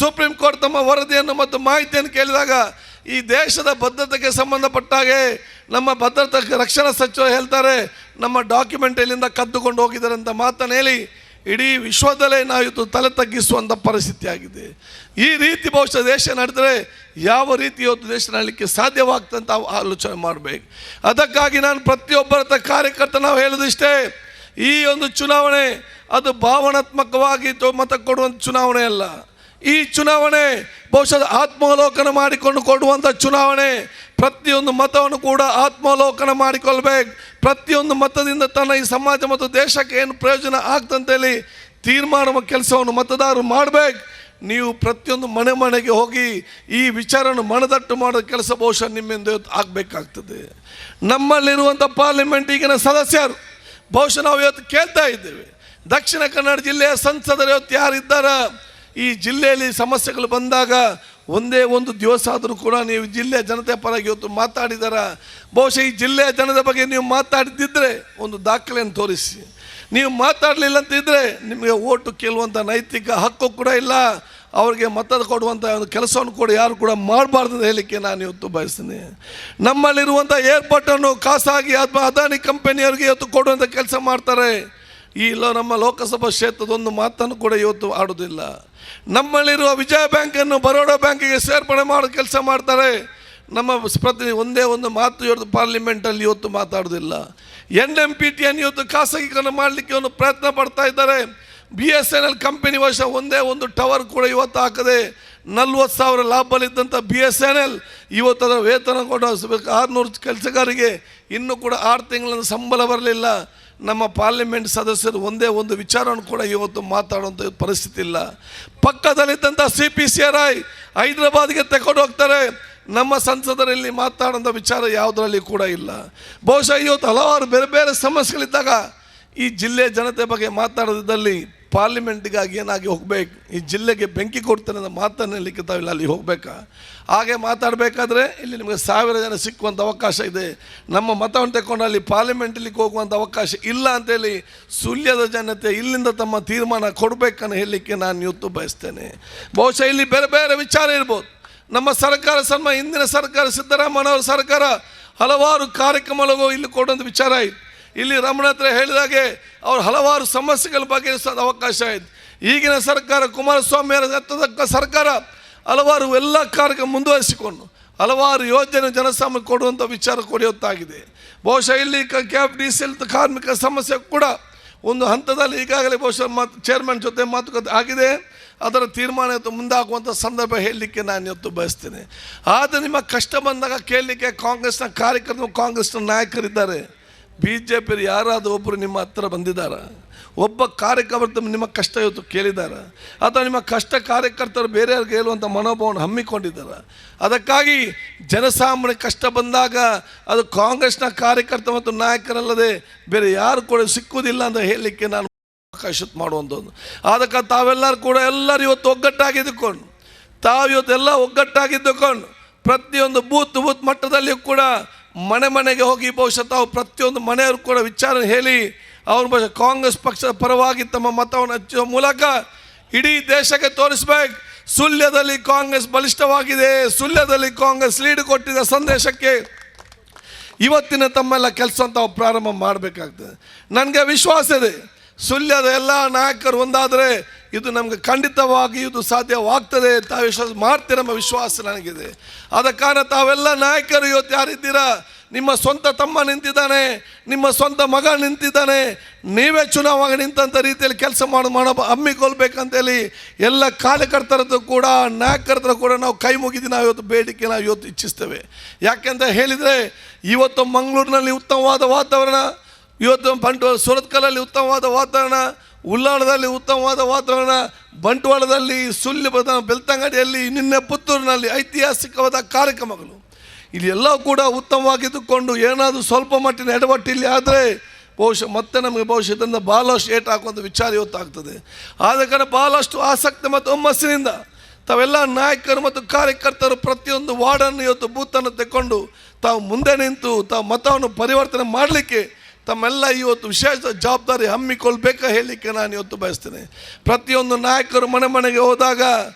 S1: ಸುಪ್ರೀಂ ಕೋರ್ಟ್ ತಮ್ಮ ವರದಿಯನ್ನು ಮತ್ತು ಮಾಹಿತಿಯನ್ನು ಕೇಳಿದಾಗ ಈ ದೇಶದ ಭದ್ರತೆಗೆ ಸಂಬಂಧಪಟ್ಟಾಗೆ ನಮ್ಮ ಭದ್ರತಾ ರಕ್ಷಣಾ ಸಚಿವರು ಹೇಳ್ತಾರೆ, ನಮ್ಮ ಡಾಕ್ಯುಮೆಂಟ್ ಎಲ್ಲಿಂದ ಕದ್ದುಕೊಂಡು ಹೋಗಿದ್ದಾರೆ ಅಂತ ಮಾತನ್ನು ಹೇಳಿ ಇಡೀ ವಿಶ್ವದಲ್ಲೇ ನಾವು ಇವತ್ತು ತಲೆ ತಗ್ಗಿಸುವಂಥ ಪರಿಸ್ಥಿತಿ ಆಗಿದೆ. ಈ ರೀತಿ ಬಹುಶಃ ದೇಶ ನಡೆದರೆ ಯಾವ ರೀತಿ ಇವತ್ತು ದೇಶ ನಡಲಿಕ್ಕೆ ಸಾಧ್ಯವಾಗ್ತಂತ ಆಲೋಚನೆ ಮಾಡಬೇಕು. ಅದಕ್ಕಾಗಿ ನಾನು ಪ್ರತಿಯೊಬ್ಬರ ಕಾರ್ಯಕರ್ತ ನಾವು ಹೇಳೋದಿಷ್ಟೇ, ಈ ಒಂದು ಚುನಾವಣೆ ಅದು ಭಾವನಾತ್ಮಕವಾಗಿ ಮತ ಕೊಡುವಂಥ ಚುನಾವಣೆ ಅಲ್ಲ. ಈ ಚುನಾವಣೆ ಬಹುಶಃ ಆತ್ಮಾವಲೋಕನ ಮಾಡಿಕೊಂಡು ಕೊಡುವಂಥ ಚುನಾವಣೆ. ಪ್ರತಿಯೊಂದು ಮತವನ್ನು ಕೂಡ ಆತ್ಮಾವಲೋಕನ ಮಾಡಿಕೊಳ್ಬೇಕು. ಪ್ರತಿಯೊಂದು ಮತದಿಂದ ತನ್ನ ಈ ಸಮಾಜ ಮತ್ತು ದೇಶಕ್ಕೆ ಏನು ಪ್ರಯೋಜನ ಆಗ್ತಂತೇಳಿ ತೀರ್ಮಾನ ಕೆಲಸವನ್ನು ಮತದಾರರು ಮಾಡಬೇಕು. ನೀವು ಪ್ರತಿಯೊಂದು ಮನೆ ಮನೆಗೆ ಹೋಗಿ ಈ ವಿಚಾರವನ್ನು ಮನದಟ್ಟು ಮಾಡೋ ಕೆಲಸ ಬಹುಶಃ ನಿಮ್ಮಿಂದ ಇವತ್ತು ಆಗಬೇಕಾಗ್ತದೆ. ನಮ್ಮಲ್ಲಿರುವಂಥ ಪಾರ್ಲಿಮೆಂಟ್ ಈಗಿನ ಸದಸ್ಯರು ಬಹುಶಃ ನಾವು ಇವತ್ತು ಕೇಳ್ತಾ ಇದ್ದೇವೆ, ದಕ್ಷಿಣ ಕನ್ನಡ ಜಿಲ್ಲೆಯ ಸಂಸದರು ಇವತ್ತು ಯಾರಿದ್ದಾರ ಈ ಜಿಲ್ಲೆಯಲ್ಲಿ ಸಮಸ್ಯೆಗಳು ಬಂದಾಗ ಒಂದೇ ಒಂದು ದಿವಸ ಆದರೂ ಕೂಡ ನೀವು ಜಿಲ್ಲೆಯ ಜನತೆ ಪರವಾಗಿ ಇವತ್ತು ಮಾತಾಡಿದಾರ? ಬಹುಶಃ ಈ ಜಿಲ್ಲೆಯ ಜನದ ಬಗ್ಗೆ ನೀವು ಮಾತಾಡಿದ್ದಿದ್ರೆ ಒಂದು ದಾಖಲೆಯನ್ನು ತೋರಿಸಿ. ನೀವು ಮಾತಾಡಲಿಲ್ಲ ಅಂತಿದ್ರೆ ನಿಮಗೆ ಓಟು ಕೇಳುವಂಥ ನೈತಿಕ ಹಕ್ಕು ಕೂಡ ಇಲ್ಲ, ಅವ್ರಿಗೆ ಮತ ಕೊಡುವಂಥ ಒಂದು ಕೆಲಸವನ್ನು ಕೂಡ ಯಾರು ಕೂಡ ಮಾಡಬಾರ್ದು ಅಂತ ಹೇಳಲಿಕ್ಕೆ ನಾನು ಇವತ್ತು ಬಯಸ್ತೀನಿ. ನಮ್ಮಲ್ಲಿರುವಂಥ ಏರ್ಪೋರ್ಟನ್ನು ಖಾಸಗಿ ಅದಾನಿ ಕಂಪನಿಯವರಿಗೆ ಇವತ್ತು ಕೊಡುವಂಥ ಕೆಲಸ ಮಾಡ್ತಾರೆ. ನಮ್ಮ ಲೋಕಸಭಾ ಕ್ಷೇತ್ರದ ಒಂದು ಮಾತನ್ನು ಕೂಡ ಇವತ್ತು ಆಡೋದಿಲ್ಲ. ನಮ್ಮಲ್ಲಿರುವ ವಿಜಯ ಬ್ಯಾಂಕನ್ನು ಬರೋಡಾ ಬ್ಯಾಂಕಿಗೆ ಸೇರ್ಪಡೆ ಮಾಡೋ ಕೆಲಸ ಮಾಡ್ತಾರೆ. ನಮ್ಮ ಪ್ರತಿನಿಧಿ ಒಂದೇ ಒಂದು ಮಾತು ಇವತ್ತು ಪಾರ್ಲಿಮೆಂಟಲ್ಲಿ ಇವತ್ತು ಮಾತಾಡೋದಿಲ್ಲ. NMPTಯನ್ನು ಇವತ್ತು ಖಾಸಗೀಕರಣ ಮಾಡಲಿಕ್ಕೆ ಒಂದು ಪ್ರಯತ್ನ ಪಡ್ತಾ ಇದ್ದಾರೆ. BSNL ಕಂಪನಿ ವರ್ಷ ಒಂದೇ ಒಂದು ಟವರ್ ಕೂಡ ಇವತ್ತು ಹಾಕದೆ 40,000 ಲಾಭದಲ್ಲಿದ್ದಂಥ BSNL ಇವತ್ತು ಅದರ ವೇತನ ಕೂಡ 600 ಕೆಲಸಗಾರಿಗೆ ಇನ್ನೂ ಕೂಡ 6 ತಿಂಗಳ ಸಂಬಳ ಬರಲಿಲ್ಲ. ನಮ್ಮ ಪಾರ್ಲಿಮೆಂಟ್ ಸದಸ್ಯರು ಒಂದೇ ಒಂದು ವಿಚಾರವನ್ನು ಕೂಡ ಇವತ್ತು ಮಾತಾಡುವಂಥ ಪರಿಸ್ಥಿತಿ ಇಲ್ಲ. ಪಕ್ಕದಲ್ಲಿದ್ದಂಥ CPCRI ಹೈದರಾಬಾದ್ಗೆ ತಗೊಂಡು ಹೋಗ್ತಾರೆ. ನಮ್ಮ ಸಂಸದರಲ್ಲಿ ಮಾತಾಡುವಂಥ ವಿಚಾರ ಯಾವುದರಲ್ಲಿ ಕೂಡ ಇಲ್ಲ. ಬಹುಶಃ ಇವತ್ತು ಹಲವಾರು ಬೇರೆ ಬೇರೆ ಸಮಸ್ಯೆಗಳಿದ್ದಾಗ ಈ ಜಿಲ್ಲೆಯ ಜನತೆ ಬಗ್ಗೆ ಮಾತಾಡೋದ್ರಲ್ಲಿ ಪಾರ್ಲಿಮೆಂಟಿಗಾಗಿ ಏನಾಗಿ ಹೋಗ್ಬೇಕು, ಈ ಜಿಲ್ಲೆಗೆ ಬೆಂಕಿ ಕೊಡ್ತಾನೆ ಅನ್ನೋ ಮಾತನ್ನು ಹೇಳಲಿಕ್ಕೆ ತಾವಿಲ್ಲ ಅಲ್ಲಿ ಹೋಗಬೇಕಾ? ಹಾಗೆ ಮಾತಾಡಬೇಕಾದ್ರೆ ಇಲ್ಲಿ ನಿಮಗೆ 1000 ಜನ ಸಿಕ್ಕುವಂಥ ಅವಕಾಶ ಇದೆ. ನಮ್ಮ ಮತವನ್ನು ತಗೊಂಡು ಅಲ್ಲಿ ಪಾರ್ಲಿಮೆಂಟಲ್ಲಿ ಹೋಗುವಂಥ ಅವಕಾಶ ಇಲ್ಲ ಅಂತೇಳಿ ಸುಳ್ಯದ ಜನತೆ ಇಲ್ಲಿಂದ ತಮ್ಮ ತೀರ್ಮಾನ ಕೊಡಬೇಕನ್ನು ಹೇಳಲಿಕ್ಕೆ ನಾನು ಇವತ್ತು ಬಯಸ್ತೇನೆ. ಬಹುಶಃ ಇಲ್ಲಿ ಬೇರೆ ಬೇರೆ ವಿಚಾರ ಇರ್ಬೋದು. ನಮ್ಮ ಸರ್ಕಾರ ಹಿಂದಿನ ಸರ್ಕಾರ ಸಿದ್ದರಾಮಯ್ಯನವರ ಸರ್ಕಾರ ಹಲವಾರು ಕಾರ್ಯಕ್ರಮಗಳಿಗೂ ಇಲ್ಲಿ ಕೊಡುವಂಥ ವಿಚಾರ ಆಯಿತು. ಇಲ್ಲಿ ರಮಣ ಹತ್ರ ಹೇಳಿದಾಗೆ ಅವರು ಹಲವಾರು ಸಮಸ್ಯೆಗಳ ಬಗ್ಗೆ ಅವಕಾಶ ಆಯಿತು. ಈಗಿನ ಸರ್ಕಾರ ಕುಮಾರಸ್ವಾಮಿ ಅವರ ಸರ್ಕಾರ ಹಲವಾರು ಎಲ್ಲ ಕಾರ್ಯಕ್ರಮ ಮುಂದುವರಿಸಿಕೊಂಡು ಹಲವಾರು ಯೋಜನೆ ಜನಸಾಮಾನ್ಯ ಕೊಡುವಂಥ ವಿಚಾರ ಕೊಡೆಯುತ್ತಾಗಿದೆ. ಬಹುಶಃ ಇಲ್ಲಿ KFDCL ಕಾರ್ಮಿಕ ಸಮಸ್ಯೆ ಕೂಡ ಒಂದು ಹಂತದಲ್ಲಿ ಈಗಾಗಲೇ ಬಹುಶಃ ಚೇರ್ಮನ್ ಜೊತೆ ಮಾತುಕತೆ ಆಗಿದೆ. ಅದರ ತೀರ್ಮಾನ ಮುಂದಾಗುವಂಥ ಸಂದರ್ಭ ಹೇಳಲಿಕ್ಕೆ ನಾನು ಇವತ್ತು ಬಯಸ್ತೇನೆ. ಆದರೆ ನಿಮ್ಮ ಕಷ್ಟ ಬಂದಾಗ ಕೇಳಲಿಕ್ಕೆ ಕಾಂಗ್ರೆಸ್ನ ಕಾರ್ಯಕರ್ತರು ಕಾಂಗ್ರೆಸ್ನ ನಾಯಕರಿದ್ದಾರೆ. BJP ಯಾರಾದರೂ ಒಬ್ಬರು ನಿಮ್ಮ ಹತ್ರ ಬಂದಿದ್ದಾರ? ಒಬ್ಬ ಕಾರ್ಯಕರ್ತರು ನಿಮ್ಮ ಕಷ್ಟ ಇವತ್ತು ಕೇಳಿದಾರ? ಅಥವಾ ನಿಮ್ಮ ಕಷ್ಟ ಕಾರ್ಯಕರ್ತರು ಬೇರೆಯವ್ರಿಗೆ ಹೇಳುವಂಥ ಮನೋಭಾವವನ್ನು ಹಮ್ಮಿಕೊಂಡಿದ್ದಾರೆ? ಅದಕ್ಕಾಗಿ ಜನಸಾಮಾನ್ಯ ಕಷ್ಟ ಬಂದಾಗ ಅದು ಕಾಂಗ್ರೆಸ್ನ ಕಾರ್ಯಕರ್ತ ಮತ್ತು ನಾಯಕರಲ್ಲದೆ ಬೇರೆ ಯಾರು ಕೂಡ ಸಿಕ್ಕುವುದಿಲ್ಲ ಅಂತ ಹೇಳಲಿಕ್ಕೆ ನಾನು ಅವಕಾಶ ಮಾಡುವಂಥದ್ದು. ಅದಕ್ಕೆ ತಾವೆಲ್ಲರೂ ಕೂಡ ಎಲ್ಲರೂ ಇವತ್ತು ಒಗ್ಗಟ್ಟಾಗಿದ್ದುಕೊಂಡು ಇವತ್ತೆಲ್ಲ ಒಗ್ಗಟ್ಟಾಗಿದ್ದುಕೊಂಡು ಪ್ರತಿಯೊಂದು ಬೂತ್ ಮಟ್ಟದಲ್ಲಿಯೂ ಕೂಡ ಮನೆ ಮನೆಗೆ ಹೋಗಿ ಬಹುಶಃ ತಾವು ಪ್ರತಿಯೊಂದು ಮನೆಯವರು ಕೂಡ ವಿಚಾರ ಹೇಳಿ ಅವ್ರ ಬಹುಶಃ ಕಾಂಗ್ರೆಸ್ ಪಕ್ಷದ ಪರವಾಗಿ ತಮ್ಮ ಮತವನ್ನು ಹಚ್ಚುವ ಮೂಲಕ ಇಡೀ ದೇಶಕ್ಕೆ ತೋರಿಸ್ಬೇಕು, ಸುಳ್ಯದಲ್ಲಿ ಕಾಂಗ್ರೆಸ್ ಬಲಿಷ್ಠವಾಗಿದೆ, ಸುಳ್ಯದಲ್ಲಿ ಕಾಂಗ್ರೆಸ್ ಲೀಡ್ ಕೊಟ್ಟಿದ್ದ ಸಂದೇಶಕ್ಕೆ ಇವತ್ತಿನ ತಮ್ಮೆಲ್ಲ ಕೆಲಸ ತಾವು ಪ್ರಾರಂಭ ಮಾಡಬೇಕಾಗ್ತದೆ. ನನಗೆ ವಿಶ್ವಾಸ ಇದೆ, ಸುಳ್ಯದ ಎಲ್ಲ ನಾಯಕರು ಒಂದಾದರೆ ಇದು ನಮಗೆ ಖಂಡಿತವಾಗಿ ಇದು ಸಾಧ್ಯವಾಗ್ತದೆ. ತಾವು ವಿಶ್ವಾಸ ಮಾಡ್ತೀರ ಎಂಬ ವಿಶ್ವಾಸ ನನಗಿದೆ. ಆದ ಕಾರಣ ತಾವೆಲ್ಲ ನಾಯಕರು ಇವತ್ತು ಯಾರಿದ್ದೀರಾ, ನಿಮ್ಮ ಸ್ವಂತ ತಮ್ಮ ನಿಂತಿದ್ದಾನೆ, ನಿಮ್ಮ ಸ್ವಂತ ಮಗ ನಿಂತಿದ್ದಾನೆ, ನೀವೇ ಚುನಾವಣೆ ನಿಂತಂಥ ರೀತಿಯಲ್ಲಿ ಕೆಲಸ ಹಮ್ಮಿಕೊಳ್ಬೇಕಂತೇಳಿ ಎಲ್ಲ ಕಾರ್ಯಕರ್ತರದ್ದು ಕೂಡ ನಾಯಕರ ಕೂಡ ನಾವು ಕೈ ಮುಗಿದು ನಾವು ಇವತ್ತು ಬೇಡಿಕೆ ನಾವು ಇವತ್ತು ಇಚ್ಛಿಸ್ತೇವೆ. ಯಾಕೆಂತ ಹೇಳಿದರೆ ಇವತ್ತು ಮಂಗಳೂರಿನಲ್ಲಿ ಉತ್ತಮವಾದ ವಾತಾವರಣ, ಇವತ್ತು ಸುರತ್ಕಲಲ್ಲಿ ಉತ್ತಮವಾದ ವಾತಾವರಣ, ಉಳ್ಳಾಳದಲ್ಲಿ ಉತ್ತಮವಾದ ವಾತಾವರಣ, ಬಂಟ್ವಾಳದಲ್ಲಿ, ಬೆಳ್ತಂಗಡಿಯಲ್ಲಿ, ನಿನ್ನೆ ಪುತ್ತೂರಿನಲ್ಲಿ ಐತಿಹಾಸಿಕವಾದ ಕಾರ್ಯಕ್ರಮಗಳು, ಇಲ್ಲಿ ಎಲ್ಲ ಕೂಡ ಉತ್ತಮವಾಗಿದ್ದುಕೊಂಡು ಏನಾದರೂ ಸ್ವಲ್ಪ ಮಟ್ಟಿನ ಎಡವಟ್ಟು ಇಲ್ಲಿ ಆದರೆ ಬಹುಶಃ ಮತ್ತೆ ನಮಗೆ ಭವಿಷ್ಯದಿಂದ ಭಾಳಷ್ಟು ಏಟು ಹಾಕುವಂಥ ವಿಚಾರ ಇವತ್ತಾಗ್ತದೆ. ಆದ ಕಾರಣ ಭಾಳಷ್ಟು ಆಸಕ್ತಿ ಮತ್ತು ಹುಮ್ಮಸ್ಸಿನಿಂದ ತಾವೆಲ್ಲ ನಾಯಕರು ಮತ್ತು ಕಾರ್ಯಕರ್ತರು ಪ್ರತಿಯೊಂದು ವಾರ್ಡನ್ನು ಇವತ್ತು ಬೂತನ್ನು ತೆಕ್ಕೊಂಡು ತಾವು ಮುಂದೆ ನಿಂತು ತಾವು ಮತವನ್ನು ಪರಿವರ್ತನೆ ಮಾಡಲಿಕ್ಕೆ ತಮ್ಮೆಲ್ಲ ಇವತ್ತು ವಿಶೇಷ ಜವಾಬ್ದಾರಿ ಹಮ್ಮಿಕೊಳ್ಬೇಕಾ ಹೇಳಲಿಕ್ಕೆ ನಾನು ಇವತ್ತು ಬಯಸ್ತೇನೆ. ಪ್ರತಿಯೊಂದು ನಾಯಕರು ಮನೆ ಮನೆಗೆ ಹೋದಾಗ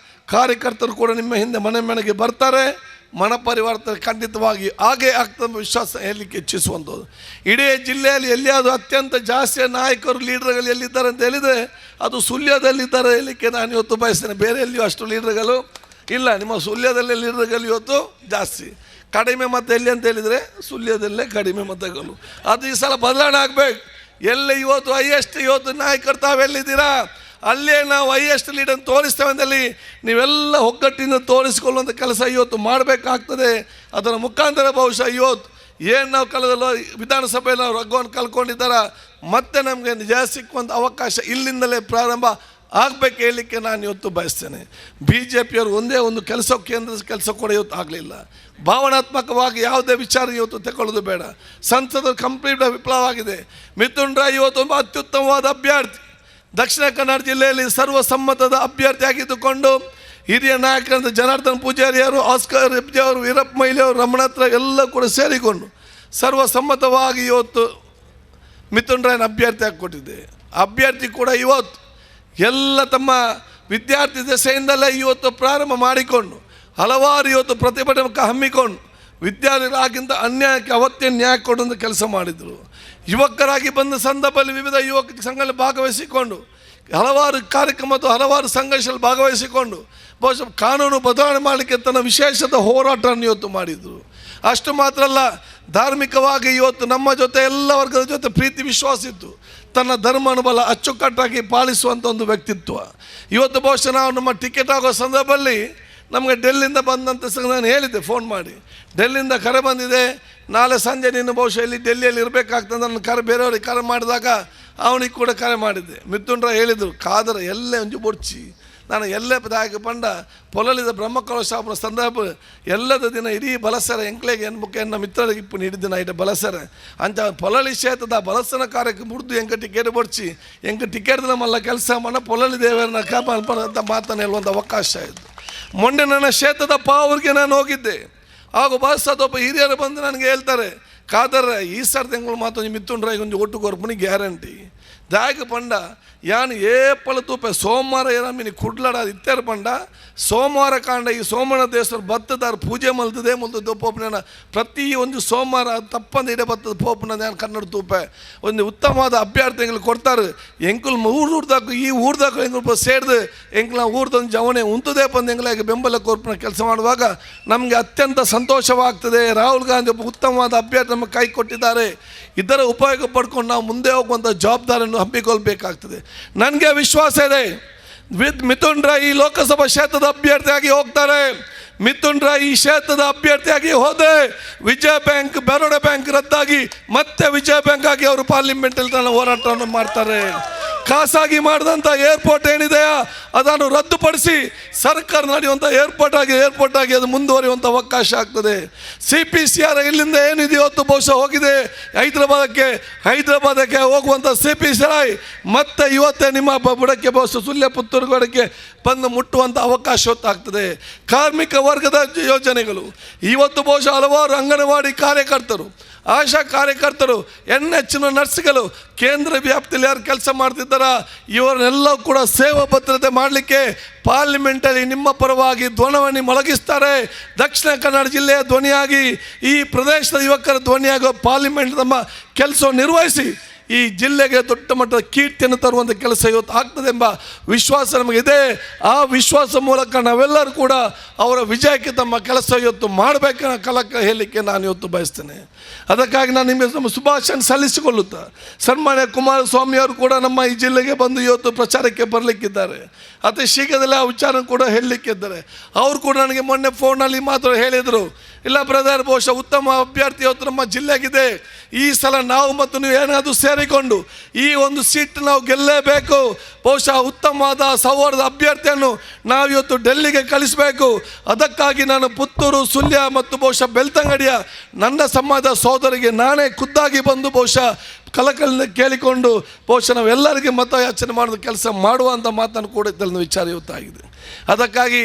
S1: ಕಾರ್ಯಕರ್ತರು ಕೂಡ ನಿಮ್ಮ ಹಿಂದೆ ಮನೆ ಮನೆಗೆ ಬರ್ತಾರೆ. ಮನ ಪರಿವರ್ತನೆ ಖಂಡಿತವಾಗಿ ಹಾಗೇ ಆಗ್ತದೆ ವಿಶ್ವಾಸ ಹೇಳಲಿಕ್ಕೆ ಇಚ್ಛಿಸುವಂಥದ್ದು. ಇಡೀ ಜಿಲ್ಲೆಯಲ್ಲಿ ಎಲ್ಲಿಯಾದರೂ ಅತ್ಯಂತ ಜಾಸ್ತಿ ನಾಯಕರು ಲೀಡರ್ಗಳು ಎಲ್ಲಿದ್ದಾರೆ ಅಂತ ಹೇಳಿದರೆ ಅದು ಸುಳ್ಯದಲ್ಲಿದ್ದಾರೆ ಹೇಳಲಿಕ್ಕೆ ನಾನು ಇವತ್ತು ಬಯಸ್ತೇನೆ. ಬೇರೆ ಎಲ್ಲಿಯೂ ಅಷ್ಟು ಲೀಡರ್ಗಳು ಇಲ್ಲ, ನಿಮ್ಮ ಸುಳ್ಯದಲ್ಲೇ ಲೀಡರ್ಗಳು ಇವತ್ತು ಜಾಸ್ತಿ. ಕಡಿಮೆ ಮತ ಎಲ್ಲಿ ಅಂತ ಹೇಳಿದರೆ ಸುಳ್ಯದಲ್ಲೇ ಕಡಿಮೆ ಮತಗಳು. ಅದು ಈ ಸಲ ಬದಲಾವಣೆ ಆಗಬೇಕು. ಎಲ್ಲಿ ಇವತ್ತು ಹೈಯೆಸ್ಟ್ ಇವತ್ತು ನಾಯಕರು ತಾವೆಲ್ಲಿದ್ದೀರಾ ಅಲ್ಲೇ ನಾವು ಹೈಯೆಸ್ಟ್ ಲೀಡನ್ನು ತೋರಿಸ್ತೇವೆ ಅಂದಲ್ಲಿ ನೀವೆಲ್ಲ ಒಗ್ಗಟ್ಟಿನ ತೋರಿಸಿಕೊಳ್ಳುವಂಥ ಕೆಲಸ ಇವತ್ತು ಮಾಡಬೇಕಾಗ್ತದೆ. ಅದರ ಮುಖಾಂತರ ಬಹುಶಃ ಇವತ್ತು ಏನು ನಾವು ಕಳೆದಲ್ಲೋ ವಿಧಾನಸಭೆಯಲ್ಲಿ ನಾವು ರಗ್ಗವನ್ನು ಕಲ್ಕೊಂಡಿದ್ದಾರ ಮತ್ತೆ ನಮಗೆ ನಿಜ ಸಿಕ್ಕುವಂಥ ಅವಕಾಶ ಇಲ್ಲಿಂದಲೇ ಪ್ರಾರಂಭ ಆಗಬೇಕು ಹೇಳಲಿಕ್ಕೆ ನಾನು ಇವತ್ತು ಬಯಸ್ತೇನೆ. BJPಯವರು ಒಂದೇ ಒಂದು ಕೇಂದ್ರದ ಕೆಲಸ ಕೂಡ ಇವತ್ತು ಆಗಲಿಲ್ಲ. ಭಾವನಾತ್ಮಕವಾಗಿ ಯಾವುದೇ ವಿಚಾರ ಇವತ್ತು ತಗೊಳ್ಳೋದು ಬೇಡ. ಸಂಸದರು ಕಂಪ್ಲೀಟ್ ವಿಪ್ಲವ ಆಗಿದೆ. ಮಿಥುನ್ ರಾಯ್ ಇವತ್ತು ಒಬ್ಬ ಅತ್ಯುತ್ತಮವಾದ ಅಭ್ಯರ್ಥಿ, ದಕ್ಷಿಣ ಕನ್ನಡ ಜಿಲ್ಲೆಯಲ್ಲಿ ಸರ್ವಸಮ್ಮತದ ಅಭ್ಯರ್ಥಿ ಆಗಿದ್ದುಕೊಂಡು ಹಿರಿಯ ನಾಯಕರಾದ ಜನಾರ್ದನ್ ಪೂಜಾರಿಯವರು, ಆಸ್ಕರ್ ಹೆಬ್ಜೆ ಅವರು, ವೀರಪ್ಪ ಮೊಯ್ಲಿ ಅವರು, ರಮಣತ್ರ ಎಲ್ಲ ಕೂಡ ಸೇರಿಕೊಂಡು ಸರ್ವಸಮ್ಮತವಾಗಿ ಇವತ್ತು ಮಿಥುನ್ ರಾಯ್ನ ಅಭ್ಯರ್ಥಿಯಾಗಿ ಕೊಟ್ಟಿದೆ. ಅಭ್ಯರ್ಥಿ ಕೂಡ ಇವತ್ತು ಎಲ್ಲ ತಮ್ಮ ವಿದ್ಯಾರ್ಥಿ ದಶೆಯಿಂದಲೇ ಇವತ್ತು ಪ್ರಾರಂಭ ಮಾಡಿಕೊಂಡು ಹಲವಾರು ಇವತ್ತು ಪ್ರತಿಭಟನೆ ಹಮ್ಮಿಕೊಂಡು ವಿದ್ಯಾರ್ಥಿಗಳಾಗಿಂತ ಅನ್ಯಾಯಕ್ಕೆ ಅವತ್ತೇ ನ್ಯಾಯ ಕೊಡುವಂಥ ಕೆಲಸ ಮಾಡಿದರು. ಯುವಕರಾಗಿ ಬಂದ ಸಂದರ್ಭದಲ್ಲಿ ವಿವಿಧ ಯುವಕ ಸಂಘದಲ್ಲಿ ಭಾಗವಹಿಸಿಕೊಂಡು ಹಲವಾರು ಕಾರ್ಯಕ್ರಮ ಮತ್ತು ಹಲವಾರು ಸಂಘರ್ಷದಲ್ಲಿ ಭಾಗವಹಿಸಿಕೊಂಡು ಬಹುಶಃ ಕಾನೂನು ಬದಲಾವಣೆ ಮಾಡಲಿಕ್ಕೆ ತನ್ನ ವಿಶೇಷದ ಹೋರಾಟವನ್ನು ಇವತ್ತು ಮಾಡಿದರು. ಅಷ್ಟು ಮಾತ್ರ ಅಲ್ಲ, ಧಾರ್ಮಿಕವಾಗಿ ಇವತ್ತು ನಮ್ಮ ಜೊತೆ ಎಲ್ಲ ವರ್ಗದ ಜೊತೆ ಪ್ರೀತಿ ವಿಶ್ವಾಸ ಇತ್ತು. ತನ್ನ ಧರ್ಮಾನುಬಲ ಅಚ್ಚುಕಟ್ಟಾಗಿ ಪಾಲಿಸುವಂಥ ಒಂದು ವ್ಯಕ್ತಿತ್ವ. ಇವತ್ತು ಬಹುಶಃ ನಾವು ನಮ್ಮ ಟಿಕೆಟ್ ಆಗೋ ಸಂದರ್ಭದಲ್ಲಿ ನಮಗೆ ಡೆಲ್ಲಿಯಿಂದ ಬಂದಂಥ ನಾನು ಹೇಳಿದ್ದೆ ಫೋನ್ ಮಾಡಿ, ಡೆಲ್ಲಿಯಿಂದ ಕರೆ ಬಂದಿದೆ, ನಾಳೆ ಸಂಜೆ ನೀನು ಬಹುಶಃ ಇಲ್ಲಿ ಡೆಲ್ಲಿಯಲ್ಲಿ ಇರಬೇಕಾಗ್ತದೆ ನನ್ನ ಕರೆ ಬೇರೆಯವ್ರಿಗೆ ಕರೆ ಮಾಡಿದಾಗ ಅವನಿಗೆ ಕೂಡ ಕರೆ ಮಾಡಿದ್ದೆ. ಮಿಥುನ್ ರಾಯ್ ಹೇಳಿದರು, ಕಾದರ ಎಲ್ಲೇ ಒಂಜು ಬೊಡ್ಚಿ ನಾನು ಎಲ್ಲೇ ದಾಯಕ ಪಂಡ ಪೊಲಲಿದ ಬ್ರಹ್ಮಕಲಶಾಪನ ಸಂದರ್ಭ ಎಲ್ಲದ ದಿನ ಇಡೀ ಬಲಸರ ಎಂಕ್ಲೆಗೆ ಎನ್ಬುಕ್ಕೆ ಎನ್ನ ಮಿತ್ರರಿಗೆ ಇಪ್ಪು ಹಿಡಿದಿನ ಇಡ ಬಲಸರ ಅಂಚ ಪೊಲಲಿ ಕ್ಷೇತ್ರದ ಬಲಸನ ಕಾರ್ಯಕ್ಕೆ ಮುರಿದು ಎಂಕ ಟಿಕೆಟ್ ಬೊಡ್ಚಿ ಎಂಕ ಟಿಕೆಟ್ದ ಮಲ್ಲ ಕೆಲಸ ಮನ ಪೊಲಲಿ ದೇವರನ್ನ ಕಾಪಾಡ್ಪಂತ ಮಾತನ್ನು ಹೇಳುವಂಥ ಅವಕಾಶ ಇತ್ತು. ಮೊನ್ನೆ ನನ್ನ ಕ್ಷೇತ್ರದ ಪಾವೂರಿಗೆ ನಾನು ಹೋಗಿದ್ದೆ. ಹಾಗೂ ಬಸ್ಸದೊಬ್ಬ ಹಿರಿಯರು ಬಂದು ನನಗೆ ಹೇಳ್ತಾರೆ, ಕಾದರ ಈ ಸರ್ ತಿಂಗಳು ಮಾತು ಮಿಥುನ್ ರಾಯ್ ಒಂದು ಒಟ್ಟು ಕೊರ್ಪನಿ ಗ್ಯಾರಂಟಿ ದಾಯಕ ಪಂಡ ಯಾನು ಏಪಲ ತೂಪೆ ಸೋಮವಾರ ಏರಾಮಿನಿ ಕುಡ್ಲಾಡ ಇತ್ಯಾರ ಪಂಡ ಸೋಮವಾರ ಕಾಂಡ ಈ ಸೋಮಣ್ಣ ದೇವಸ್ಥಾನ ಬತ್ತದಾರು ಪೂಜೆ ಮಲ್ತದೆ ಮುಲ್ತದೆ ಪೋಪನ ಪ್ರತಿ ಒಂದು ಸೋಮವಾರ ತಪ್ಪಂದು ಇಡೆ ಬತ್ತದ ಪೋಪನ ನಾನು ಕನ್ನಡ ತೂಪೆ ಒಂದು ಉತ್ತಮವಾದ ಅಭ್ಯರ್ಥಿಗಳು ಕೊಡ್ತಾರೆ. ಎಂಕುಲ್ ಊರ್ದಾಕು ಈ ಊರ್ದಾಕು ಎಂಕುಲ್ ಸೇರಿದು ಎಂಕುಲ್ ಊರ್ದೊಂದು ಜವಣೆ ಉಂತದೇ ಬಂದು ಎಂಗ್ಲಾಗಿ ಬೆಂಬಲ ಕೋರ್ಪನ ಕೆಲಸ ಮಾಡುವಾಗ ನಮಗೆ ಅತ್ಯಂತ ಸಂತೋಷವಾಗ್ತದೆ. ರಾಹುಲ್ ಗಾಂಧಿ ಒಬ್ಬ ಉತ್ತಮವಾದ ಅಭ್ಯರ್ಥಿ ನಮ್ಮ ಕೈ ಕೊಟ್ಟಿದ್ದಾರೆ. ಇದರ ಉಪಯೋಗ ಪಡ್ಕೊಂಡು ನಾವು ಮುಂದೆ ಹೋಗುವಂಥ ಜವಾಬ್ದಾರಿಯನ್ನು ಹಮ್ಮಿಕೊಳ್ಬೇಕಾಗ್ತದೆ. ನನಗೆ ವಿಶ್ವಾಸ ಇದೆ, ಮಿಥುನ್ ರಾಯ್ ಈ ಲೋಕಸಭಾ ಕ್ಷೇತ್ರದ ಅಭ್ಯರ್ಥಿಯಾಗಿ ಹೋಗ್ತಾರೆ. ಮಿಥುನ್ ರಾಯ್ ಈ ಕ್ಷೇತ್ರದ ಅಭ್ಯರ್ಥಿಯಾಗಿ ಹೋದೆ ವಿಜಯ ಬ್ಯಾಂಕ್, ಬರೋಡಾ ಬ್ಯಾಂಕ್ ರದ್ದಾಗಿ ಮತ್ತೆ ವಿಜಯ ಬ್ಯಾಂಕ್ ಆಗಿ ಅವರು ಪಾರ್ಲಿಮೆಂಟಲ್ಲಿ ತನ್ನ ಹೋರಾಟವನ್ನು ಮಾಡ್ತಾರೆ. ಖಾಸಗಿ ಮಾಡಿದಂಥ ಏರ್ಪೋರ್ಟ್ ಏನಿದೆಯಾ ಅದನ್ನು ರದ್ದುಪಡಿಸಿ ಸರ್ಕಾರ ನಡೆಯುವಂಥ ಏರ್ಪೋರ್ಟ್ ಆಗಿ ಅದು ಮುಂದುವರಿಯುವಂಥ ಅವಕಾಶ ಆಗ್ತದೆ. CPCR ಇಲ್ಲಿಂದ ಏನಿದೆಯೋ ಹೊತ್ತು ಬಹುಶಃ ಹೋಗಿದೆ ಹೈದರಾಬಾದಕ್ಕೆ ಹೋಗುವಂಥ CPCR ಮತ್ತೆ ಇವತ್ತೇ ನಿಮ್ಮ ಬುಡಕ್ಕೆ ಬಹುಶಃ ಸುಳ್ಯ ಪುತ್ತೂರು ಗೋಡಕ್ಕೆ ಬಂದು ಮುಟ್ಟುವಂಥ ಅವಕಾಶ ಹೊತ್ತಾಗ್ತದೆ. ಕಾರ್ಮಿಕ ವರ್ಗದ ಯೋಜನೆಗಳು ಇವತ್ತು ಬಹುಶಃ ಹಲವಾರು ಅಂಗನವಾಡಿ ಕಾರ್ಯಕರ್ತರು, ಆಶಾ ಕಾರ್ಯಕರ್ತರು, ಹೆಚ್ಚಿನ ನರ್ಸ್ಗಳು ಕೇಂದ್ರ ವ್ಯಾಪ್ತಿಯಲ್ಲಿ ಯಾರು ಕೆಲಸ ಮಾಡ್ತಿದ್ದಾರ ಇವರನ್ನೆಲ್ಲ ಕೂಡ ಸೇವಾ ಭದ್ರತೆ ಮಾಡಲಿಕ್ಕೆ ಪಾರ್ಲಿಮೆಂಟಲ್ಲಿ ನಿಮ್ಮ ಪರವಾಗಿ ಧ್ವನಿಯನ್ನು ಮೊಳಗಿಸ್ತಾರೆ. ದಕ್ಷಿಣ ಕನ್ನಡ ಜಿಲ್ಲೆಯ ಧ್ವನಿಯಾಗಿ ಈ ಪ್ರದೇಶದ ಯುವಕರ ಧ್ವನಿಯಾಗಿ ಪಾರ್ಲಿಮೆಂಟ್ ನಮ್ಮ ಕೆಲಸವನ್ನು ನಿರ್ವಹಿಸಿ ಈ ಜಿಲ್ಲೆಗೆ ದೊಡ್ಡ ಮಟ್ಟದ ಕೀರ್ತಿಯನ್ನು ತರುವಂಥ ಕೆಲಸ ಇವತ್ತು ಆಗ್ತದೆ ಎಂಬ ವಿಶ್ವಾಸ ನಮಗಿದೆ. ಆ ವಿಶ್ವಾಸ ಮೂಲಕ ನಾವೆಲ್ಲರೂ ಕೂಡ ಅವರ ವಿಜಯಕ್ಕೆ ತಮ್ಮ ಕೆಲಸ ಇವತ್ತು ಮಾಡಬೇಕನ್ನೋ ಕಲಕ ಹೇಳಲಿಕ್ಕೆ ನಾನು ಇವತ್ತು ಬಯಸ್ತೇನೆ. ಅದಕ್ಕಾಗಿ ನಾನು ನಿಮಗೆ ನಮ್ಮ ಶುಭಾಶಯ ಸಲ್ಲಿಸಿಕೊಳ್ಳುತ್ತಾ ಸನ್ಮಾನ್ಯ ಕುಮಾರಸ್ವಾಮಿ ಅವರು ಕೂಡ ನಮ್ಮ ಈ ಜಿಲ್ಲೆಗೆ ಬಂದು ಇವತ್ತು ಪ್ರಚಾರಕ್ಕೆ ಬರಲಿಕ್ಕಿದ್ದಾರೆ. ಅತಿ ಶೀಘ್ರದಲ್ಲೇ ಆ ವಿಚಾರ ಕೂಡ ಹೇಳಲಿಕ್ಕಿದ್ದಾರೆ. ಅವರು ಕೂಡ ನನಗೆ ಮೊನ್ನೆ ಫೋನಲ್ಲಿ ಮಾತ್ರ ಹೇಳಿದರು, ಇಲ್ಲ ಬ್ರದರ್ ಬಹುಶಃ ಉತ್ತಮ ಅಭ್ಯರ್ಥಿ ಇವತ್ತು ನಮ್ಮ ಜಿಲ್ಲೆಗಿದೆ, ಈ ಸಲ ನಾವು ಮತ್ತು ನೀವು ಏನಾದರೂ ಸೇರಿಕೊಂಡು ಈ ಒಂದು ಸೀಟ್ ನಾವು ಗೆಲ್ಲೇಬೇಕು, ಬಹುಶಃ ಉತ್ತಮವಾದ ಸೌಹಾರ್ದ ಅಭ್ಯರ್ಥಿಯನ್ನು ನಾವು ಇವತ್ತು ಡೆಲ್ಲಿಗೆ ಕಳಿಸಬೇಕು. ಅದಕ್ಕಾಗಿ ನಾನು ಪುತ್ತೂರು, ಸುಳ್ಯ ಮತ್ತು ಬಹುಶಃ ಬೆಳ್ತಂಗಡಿಯ ನನ್ನ ಸಮಾಜದ ಸೋದರಿಗೆ ನಾನೇ ಖುದ್ದಾಗಿ ಬಂದು ಬಹುಶಃ ಕಲಕಲಿಂದ ಕೇಳಿಕೊಂಡು ಬಹುಶಃ ನಾವೆಲ್ಲರಿಗೆ ಮತಯಾಚನೆ ಮಾಡೋದು ಕೆಲಸ ಮಾಡುವಂಥ ಮಾತನ್ನು ಕೂಡ ಇದ್ದಲ್ಲಿ ವಿಚಾರ ಇವತ್ತಾಗಿದೆ. ಅದಕ್ಕಾಗಿ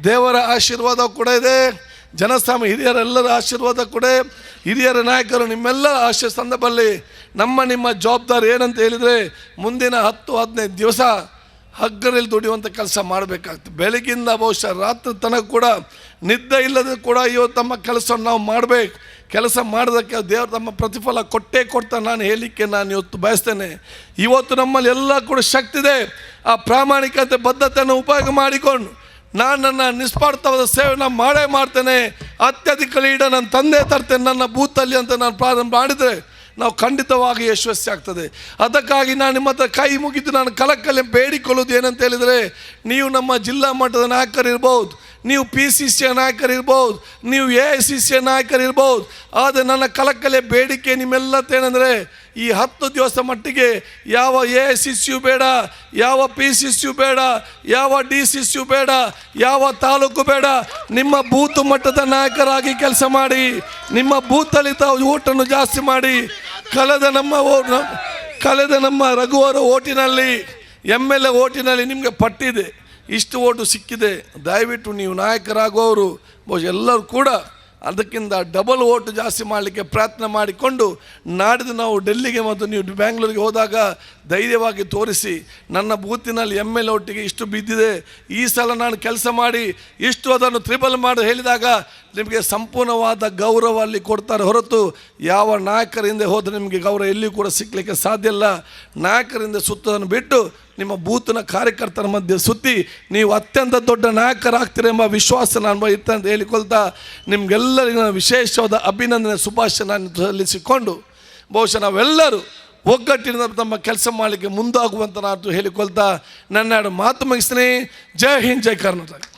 S1: ದೇವರ ಆಶೀರ್ವಾದ ಕೂಡ ಇದೆ, ಜನಸಾಮಾನ್ಯ ಹಿರಿಯರೆಲ್ಲರ ಆಶೀರ್ವಾದ ಕೂಡ, ಹಿರಿಯರ ನಾಯಕರು ನಿಮ್ಮೆಲ್ಲರ ಸಂದರ್ಭದಲ್ಲಿ ನಿಮ್ಮ ಜವಾಬ್ದಾರಿ ಏನಂತ ಹೇಳಿದರೆ ಮುಂದಿನ 10-15 ದಿವಸ ಹಗ್ಗರಲ್ಲಿ ದುಡಿಯುವಂಥ ಕೆಲಸ ಮಾಡಬೇಕಾಗ್ತದೆ. ಬೆಳಗಿಂದ ಬಹುಶಃ ರಾತ್ರಿ ತನಕ ಕೂಡ ನಿದ್ದೆ ಇಲ್ಲದೆ ಕೂಡ ಇವತ್ತು ತಮ್ಮ ಕೆಲಸವನ್ನು ನಾವು ಮಾಡಬೇಕು. ಕೆಲಸ ಮಾಡೋದಕ್ಕೆ ದೇವರು ತಮ್ಮ ಪ್ರತಿಫಲ ಕೊಡ್ತಾನೆ ನಾನು ಹೇಳಲಿಕ್ಕೆ ನಾನು ಇವತ್ತು ಬಯಸ್ತೇನೆ. ಇವತ್ತು ನಮ್ಮಲ್ಲಿ ಎಲ್ಲ ಕೂಡ ಶಕ್ತಿ ಇದೆ. ಆ ಪ್ರಾಮಾಣಿಕತೆ ಬದ್ಧತೆಯನ್ನು ಉಪಯೋಗ ಮಾಡಿಕೊಂಡು ನಾನು ನನ್ನ ನಿಸ್ವಾರ್ಥವಾದ ಸೇವೆನ ಮಾಡ್ತೇನೆ. ಅತ್ಯಧಿಕ ಲೀಡ ನನ್ನ ತಂದೆ ತರ್ತೇನೆ ನನ್ನ ಬೂತಲ್ಲಿ ಅಂತ ನಾನು ಪ್ರಾರಂಭ ಮಾಡಿದರೆ ನಾವು ಖಂಡಿತವಾಗಿ ಯಶಸ್ವಿ ಆಗ್ತದೆ. ಅದಕ್ಕಾಗಿ ನಾನು ನಿಮ್ಮ ಹತ್ರ ಕೈ ಮುಗಿದು ನಾನು ಕಲಕಲ್ಲಿ ಬೇಡಿಕೊಳ್ಳೋದು ಏನಂತ ಹೇಳಿದರೆ, ನೀವು ನಮ್ಮ ಜಿಲ್ಲಾ ಮಟ್ಟದ ನಾಯಕರಿರ್ಬೋದು, ನೀವು PCC ನಾಯಕರಿರ್ಬೋದು, ನೀವು AICC ನಾಯಕರಿರ್ಬೋದು, ಆದರೆ ನನ್ನ ಕಲಕಲೆ ಬೇಡಿಕೆ ನಿಮ್ಮೆಲ್ಲತ್ತೇನೆಂದರೆ ಈ 10 ದಿವಸ ಮಟ್ಟಿಗೆ ಯಾವ AICCU ಬೇಡ, ಯಾವ PCCU ಬೇಡ, ಯಾವ DCCU ಬೇಡ, ಯಾವ ತಾಲೂಕು ಬೇಡ. ನಿಮ್ಮ ಬೂತ್ ಮಟ್ಟದ ನಾಯಕರಾಗಿ ಕೆಲಸ ಮಾಡಿ, ನಿಮ್ಮ ಬೂತಲ್ಲಿ ಓಟನ್ನು ಜಾಸ್ತಿ ಮಾಡಿ. ಕಳೆದ ನಮ್ಮ ರಘುವರ ಓಟಿನಲ್ಲಿ MLA ಓಟಿನಲ್ಲಿ ನಿಮಗೆ ಪಟ್ಟಿದೆ, ಇಷ್ಟು ಓಟು ಸಿಕ್ಕಿದೆ. ದಯವಿಟ್ಟು ನೀವು ನಾಯಕರಾಗುವವರು ಎಲ್ಲರೂ ಕೂಡ ಅದಕ್ಕಿಂತ ಡಬಲ್ ಓಟು ಜಾಸ್ತಿ ಮಾಡಲಿಕ್ಕೆ ಪ್ರಯತ್ನ ಮಾಡಿಕೊಂಡು ನಾಡಿದ್ದು ನಾವು ಡೆಲ್ಲಿಗೆ ಮತ್ತು ನೀವು ಬ್ಯಾಂಗ್ಳೂರಿಗೆ ಹೋದಾಗ ಧೈರ್ಯವಾಗಿ ತೋರಿಸಿ, ನನ್ನ ಬೂತಿನಲ್ಲಿ MLA ಒಟ್ಟಿಗೆ ಇಷ್ಟು ಬಿದ್ದಿದೆ, ಈ ಸಲ ನಾನು ಕೆಲಸ ಮಾಡಿ ಇಷ್ಟು ಅದನ್ನು ತ್ರಿಬಲ್ ಮಾಡಿ ಹೇಳಿದಾಗ ನಿಮಗೆ ಸಂಪೂರ್ಣವಾದ ಗೌರವ ಅಲ್ಲಿ ಕೊಡ್ತಾರೆ ಹೊರತು ಯಾವ ನಾಯಕರಿಂದ ಹೋದರೆ ನಿಮಗೆ ಗೌರವ ಎಲ್ಲಿಯೂ ಕೂಡ ಸಿಕ್ಕಲಿಕ್ಕೆ ಸಾಧ್ಯ ಇಲ್ಲ. ನಾಯಕರಿಂದ ಸುತ್ತೋದನ್ನು ಬಿಟ್ಟು ನಿಮ್ಮ ಬೂತ್ನ ಕಾರ್ಯಕರ್ತರ ಮಧ್ಯೆ ಸುತ್ತಿ ನೀವು ಅತ್ಯಂತ ದೊಡ್ಡ ನಾಯಕರಾಗ್ತೀರೆಂಬ ವಿಶ್ವಾಸ ನಾನು ಇರ್ತಂತ ಅಂತ ಹೇಳಿಕೊಳ್ತಾ ನಿಮಗೆಲ್ಲರಿಗೂ ವಿಶೇಷವಾದ ಅಭಿನಂದನೆ ಶುಭಾಶಯ ನಾನು ಸಲ್ಲಿಸಿಕೊಂಡು ಬಹುಶಃ ನಾವೆಲ್ಲರೂ ಒಗ್ಗಟ್ಟಿನಿಂದ ತಮ್ಮ ಕೆಲಸ ಮಾಡಲಿಕ್ಕೆ ಮುಂದಾಗುವಂತ ನಾನು ಹೇಳಿಕೊಳ್ತಾ ನನ್ನ ಮಾತು ಮುಗಿಸ್ತೀನಿ. ಜೈ ಹಿಂದ್, ಜೈ ಕರ್ನಾಟಕ.